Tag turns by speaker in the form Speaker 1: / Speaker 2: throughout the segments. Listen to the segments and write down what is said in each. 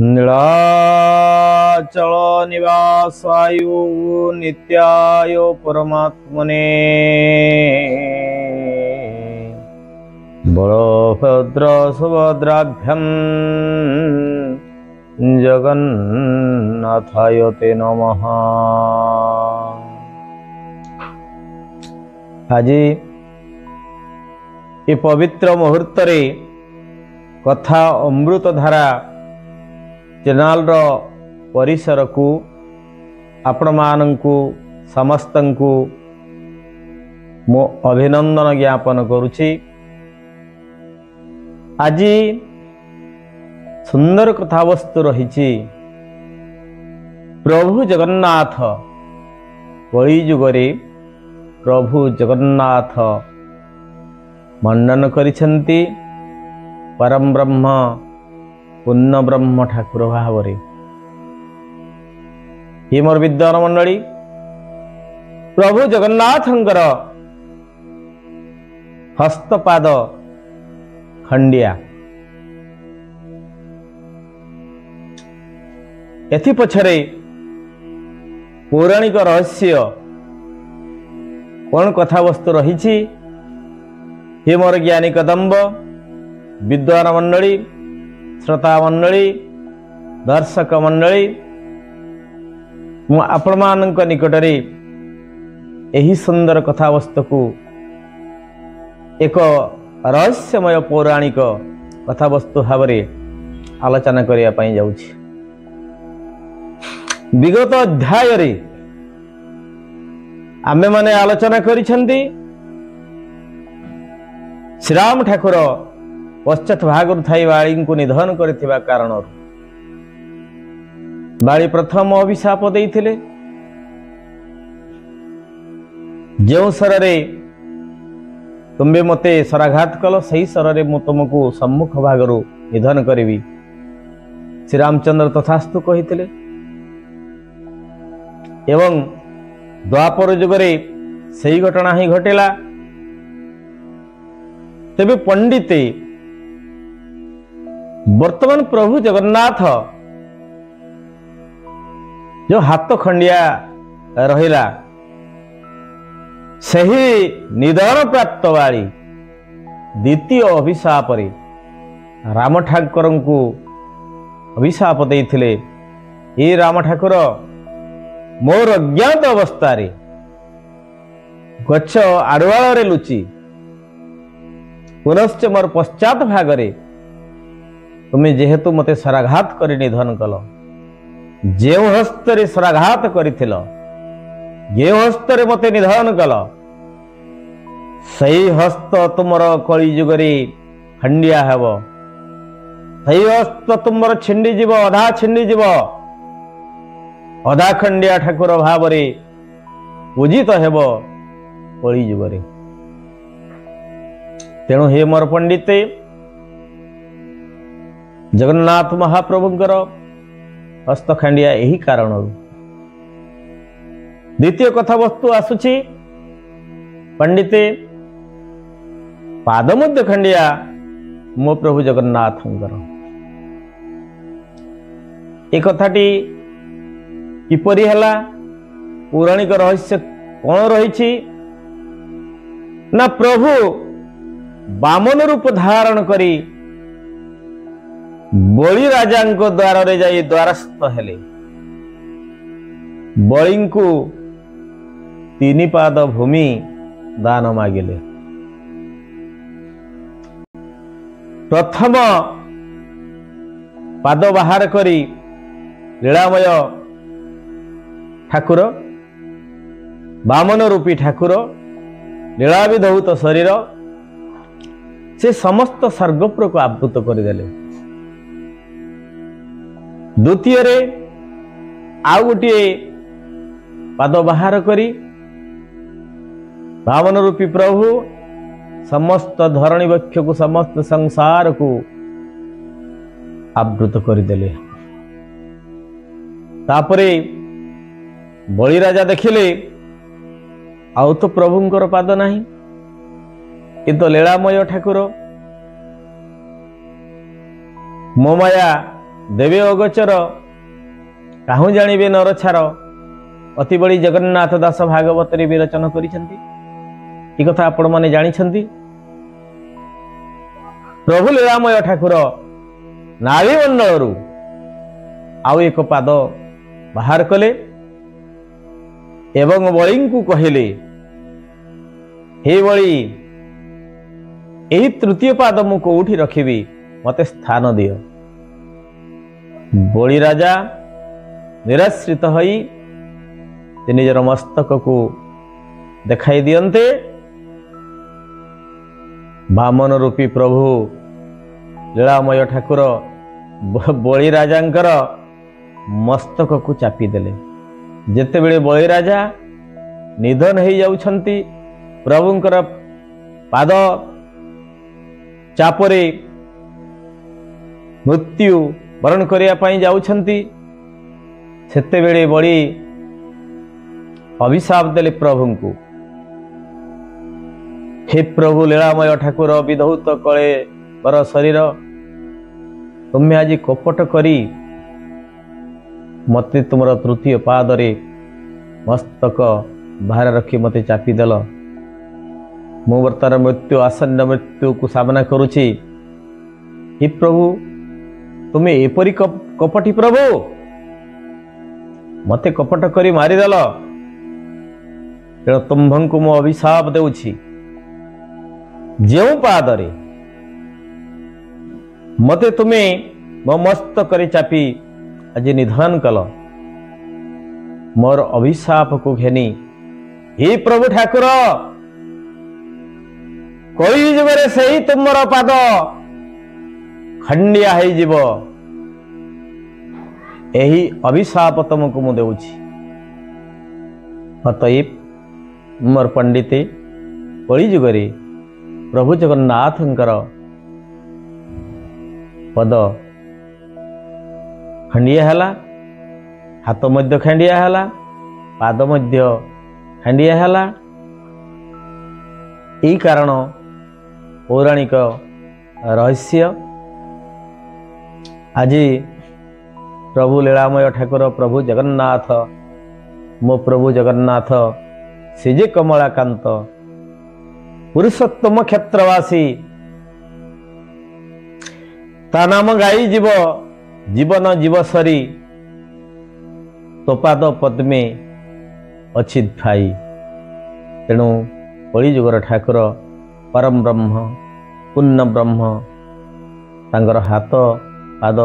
Speaker 1: नीलाचल निवासाय नित्याय परमात्मने बलभद्र सुभद्राभ्यां जगन्नाथाय ते नमः। आज ये पवित्र मुहूर्त रे कथा अमृत धारा चैनल परिसर को आपण मानू समस्त को मो अभिनंदन ज्ञापन करुछि। आज सुंदर कथावस्तु रही प्रभु जगन्नाथ कली जुगरे प्रभु जगन्नाथ मंडन करिसेंती परम ब्रह्म पूर्ण ब्रह्म ठाकुर भाव हे मोर विद्वान मंडली प्रभु जगन्नाथंकर हस्तपाद खंडिया एथि पछरे पौराणिक रहस्य कौन कथावस्तु रही हे मोर ज्ञानी कदम्ब विद्वान मंडली श्रोता मंडली दर्शक मंडली आपण मानक निकटरे एही सुंदर कथावस्तु को एक रहस्यमय पौराणिक कथावस्तु भाव आलोचना करने जाऊँ। विगत अध्याय रे आमे माने आलोचना करिसेंती श्रीराम ठाकुर पश्चात भागुर थाई बाली को निधन करथिबा कारण बाली प्रथम अभिशाप देइथिले जो सररे तुम्बे मते सराघात कल सही सररे मु तुमको सम्मुख भागरु निधन करिवि श्री रामचंद्र तथास्तु कहिथिले एवं द्वापर जुगरे सही घटना ही घटेला। तेबे पंडिते वर्तमान प्रभु जगन्नाथ जो हाथ खंडिया रहिला सही निधन प्राप्त वाली द्वितीय अभिशाप रे राम ठाकुर को अभिशाप देइथिले ए राम ठाकुर मोर अज्ञात अवस्था रे गच्छ आड़वाल रे लुचि पुनश्च मोर पश्चात भागरे तुम्हें जेहेतु मते सराघात करी निधन कल जे हस्त रे सराघात करिथिल जे हस्त रे मते निधन कल सही हस्त तुमर कली जुगरे खंडिया हेब सही हस्त तुमर छिंडी जीव अधा छिंडी जीव अधा खंडिया ठाकुर भाव पूजित हेब कली जुगरे। तेणु हे मोर पंडिते जगन्नाथ महाप्रभुंकर हस्तखंडिया यही कारण। द्वितीय कथा वस्तु आसुची पंडिते पादमुद्द खंडिया मो प्रभु जगन्नाथंकर ए कथाटी किपरि हला पौराणिक रहस्य कौन रही ना प्रभु बामन रूप धारण करी बलि राजा द्वार रे जाई द्वारस्थ हेले बलि को 3 पाद भूमि दान मागिले। प्रथम पाद बाहर करी लीलामय ठाकुर बामन रूपी ठाकुर लीलाविधौत शरीर से समस्त सर्गपुर को आवृत करदेले। द्वितीय रे आउ गोटे पाद बाहर करी बामन रूपी प्रभु समस्त धरणी वक्ष को समस्त संसार को आवृत करदेले। तापरे बलि राजा देखिले आउ तो प्रभुंकर पाद नहीं ये तो लीलामय ठाकुर मोमाया देवे अगोचर काहू जानिबे नरछार अति बड़ी जगन्नाथ दास भागवत रे विरचन करिसेंती। ई कथा आपण माने जानिछंती। प्रभु लीलामय ठाकुर नाभि मंडल आउ एक पाद बाहर कले एवं बळी को कहले, हे बळी एही तृतीय पाद मु कोठी रखिबी, मते स्थान दियो। बळी राजा निराश्रित होई निजर मस्तक को देखाई दियंते। वामन रूपी प्रभु लीलामय ठाकुर बळी राजांकर मस्तक को चापी देले। जेतेबेले बळी राजा निधन हो जाउछंती, प्रभुंकर पाद चापरे मृत्यु वरण करिया पई जाउछंती, सेतेबेले बळी अभिशाप देले प्रभु को, हे प्रभु लीलामय ठाकुर विधौत कले बर शरीर, तुम्हें आज कपट करी मते तुमर तृतीय पादरे मस्तक बाहर रखी मते चापी देल। मु वर्तमान मृत्यु आसन्न मृत्यु को सामना करुछि। हे प्रभु तुम्हें एपरी कपटी प्रभु, मते कपट करी मारिदेल, तेणु तुम्भं को मु अभिशाप देउछि। जो पादरे मते तुम्हें मो मस्तक चापी आज निधन कल, मोर अभिशाप को घेनी हे प्रभु ठाकुर कई जुगरे सही तुमर पाद खंडिया है जीव, एही अभिशाप तुमको मु देउछि। अतएव मोर पंडिते कई जुगरे प्रभु जगन्नाथंकर पद खंडिया हैला, हाथ मध्य खंडिया हैला, पाद मध्य खंडिया हैला। यही कारण पौराणिक रहस्य। आज प्रभु लीलामय ठाकुर प्रभु जगन्नाथ, मो प्रभु जगन्नाथ सेजे कमलाकांत पुरुषोत्तम क्षेत्रवासी, ता नाम गाई जीव जीवन जीवसरी, तोपाद पद्मे अच्छी ठाई। तेणु कलिजुगर ठाकुर परम ब्रह्म पूर्ण ब्रह्म, तांकर हाथ पाद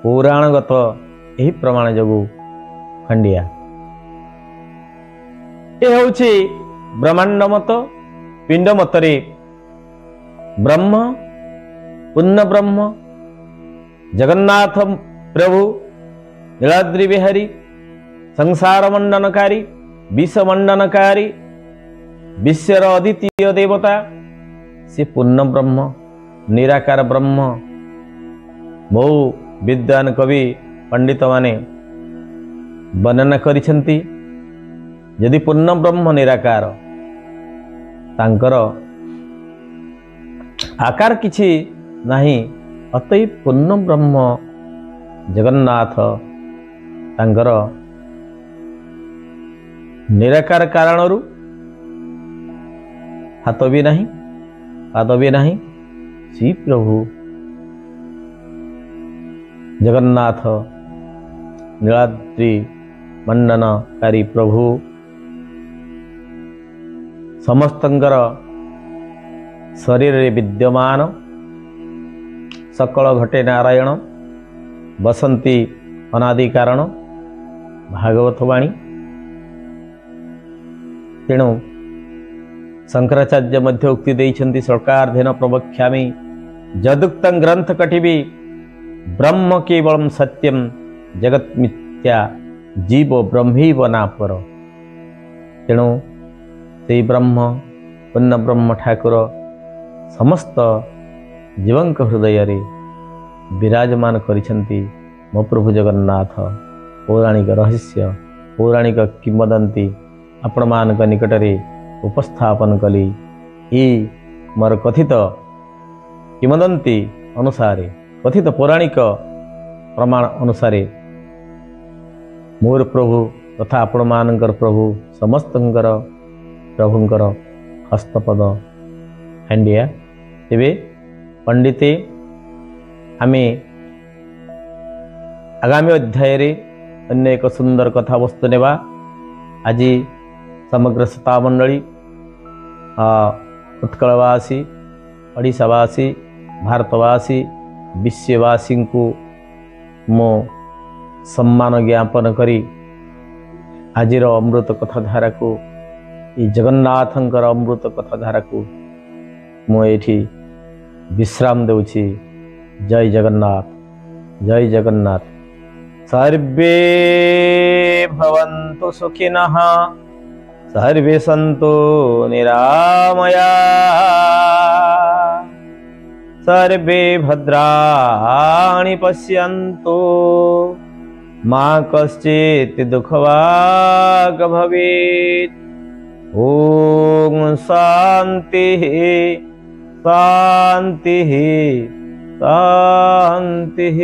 Speaker 1: पौराणगत यही प्रमाण जोगु खंडिया। ये होछि ब्रह्मांड मत। पिंड मतरे ब्रह्म पूर्ण ब्रह्म जगन्नाथ प्रभु नीलाद्रि बिहारी संसार मंडनकारी विष मंडनकारी विश्वर अद्वितीय देवता से पूर्ण ब्रह्म निराकार ब्रह्म। बहु विद्वान कवि पंडित माने वर्णना करिसेंती। यदि पूर्ण ब्रह्म निराकार तांकर आकार किछि नाही, अतएव पूर्ण ब्रह्म जगन्नाथ तांकर निराकार कारणरू हाथ भी नहीं पाद भी नहीं। श्री प्रभु जगन्नाथ नीलाद्रि मंडनकारी प्रभु समस्तंकर शरीर विद्यमान सकल घटे नारायण बसंती अनादि कारण भागवत वाणी। तेणु शंकराचार्य मध्य उक्ति देइछन्ति श्लोकार्धेन प्रवक्ष्यामि यदुक्तं ग्रंथ कटिबि ब्रह्म केवलम सत्यम जगत मिथ्या जीव ब्रह्मैव नापर। तेणु से ब्रह्म पूर्ण ब्रह्म ठाकुर समस्त जीवंक हृदय रे विराजमान करिछन्ति। मो प्रभु जगन्नाथ पौराणिक रहस्य पौराणिक किंवदंती आपण मानक निकटरे उपस्थापन कली। ई मोर कथित किंवदंती अनुसार कथित पौराणिक प्रमाण अनुसार मोर प्रभु तथा आपण मानकर प्रभु समस्तंकर प्रभुंकर हस्तपद हांडिया तेबे पंडिते आमे आगामी अध्याय रे अन्य एक सुंदर कथा वस्तु नेबा। आज समग्र श्रोता मंडली उत्कलवासी ओडिशावासी भारतवासी विश्ववासी को मो सम्मान ज्ञापन करी आज अमृत कथा धारा को जगन्नाथंकर अमृत कथा धारा को मुझे विश्राम देउछि। जय जगन्नाथ जय जगन्नाथ। सर्वे भवन्तु सुखिनः सर्वे सन्तु निरामया सर्वे भद्राणि पश्यन्तु मा कश्चित् दुःखभाग् भवेत्। ॐ शान्तिः शान्तिः शान्तिः।